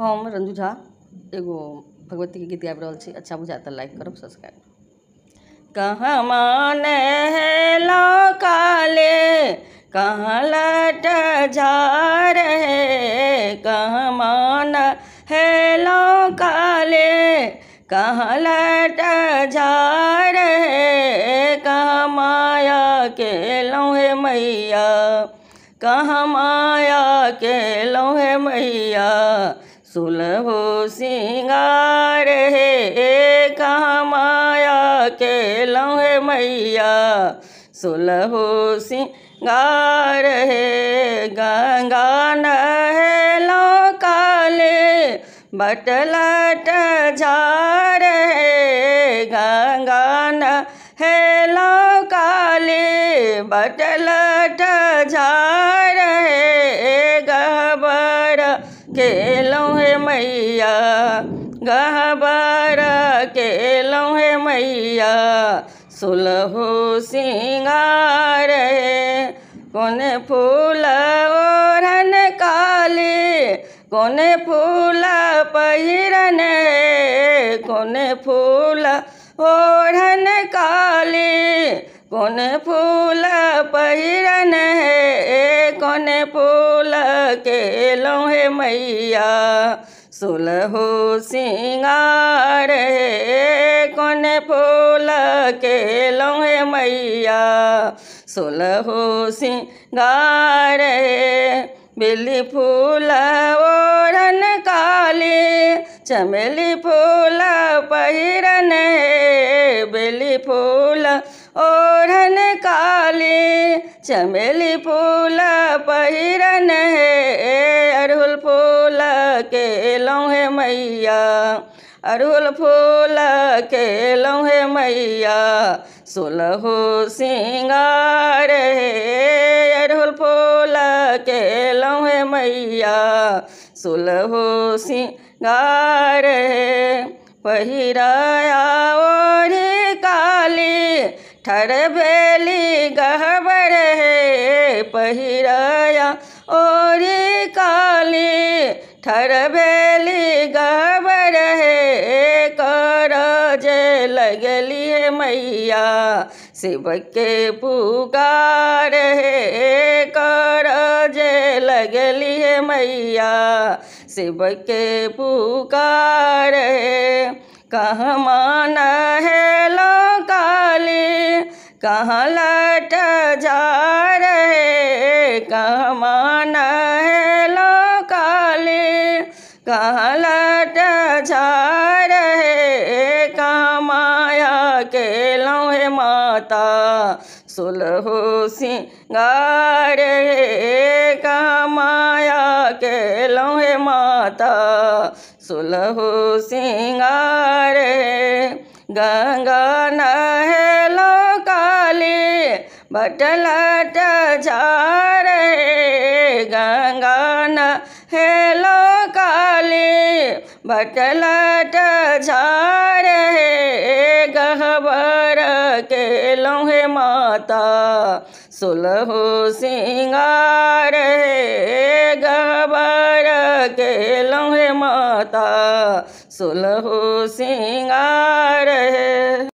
हम रंजू झा एगो भगवती के गीत गाबि रहल छी। अच्छा बुझाता लाइक करब, सब्सक्राइब। कहाँ माने हेलो काले, कहाँ लट जा रहे, कहाँ मान हेलो काले, कहाँ लट जा रहे, कहाँ माया के लौहे मैया, कहाँ माया के लौहे मैया, सुलहो सिंगार है, कहाँ माया के लौहे मैया, सुलहो सिंगार है। गंगा नहलो काले, बटलट जा रहे, गंगा नहलो काले, बटलट जा रहे, गहबर के लौहे मैया, गहबर के लौहे मैया, सुलहो सिंगार है। कोने फूल ओढ़न काले, कोने फूल पहिरन है, कोने फूल ओढ़न काले, कोने फूल पहिरन है, कोने फूल के लौहे मैया, सुलहो सिंगार है, कोने फूल के लौहे मैया, सुलहो सिंगार है। बेली फूल ओढ़न काले, चमेली फूल पहिरन है, बेली फूल ओढ़न काले, चमेली फूल पहिरन है, अड़हुल फूल के लौहे मैया, अड़हुल फूल के लौहे मैया, सुलहो सिंगार है, अड़हुल फूल के लौहे मैया, सुलहो सिंगार है। पहिराया ओढ़ी काली, ठर भेली गहबर है, पहिराया ओढ़ी काली, ठर भेली गहबर है, कर जे लगली है मैया, शिव के पुकार है, कर जे लगली है मैया, शिव के पुकार है। कहाँ मान हेलो काली, कहाँ लट जा रहे, कहाँ मान हेलो काली, कहाँ लट जा रहे, कहाँ माया के लौहे माता, सुलहो सिंगार है, कहाँ माया के लौहे माता, सुलहो सिंगार है। गंगा नहलो काले, बटलट जा रहे, गंगा नहलो काले, बटलट जा रहे, गहबर के लौहे माता, सुलहो सिंगार है, गहबर के लौहे माता, सुलहो सिंगार है।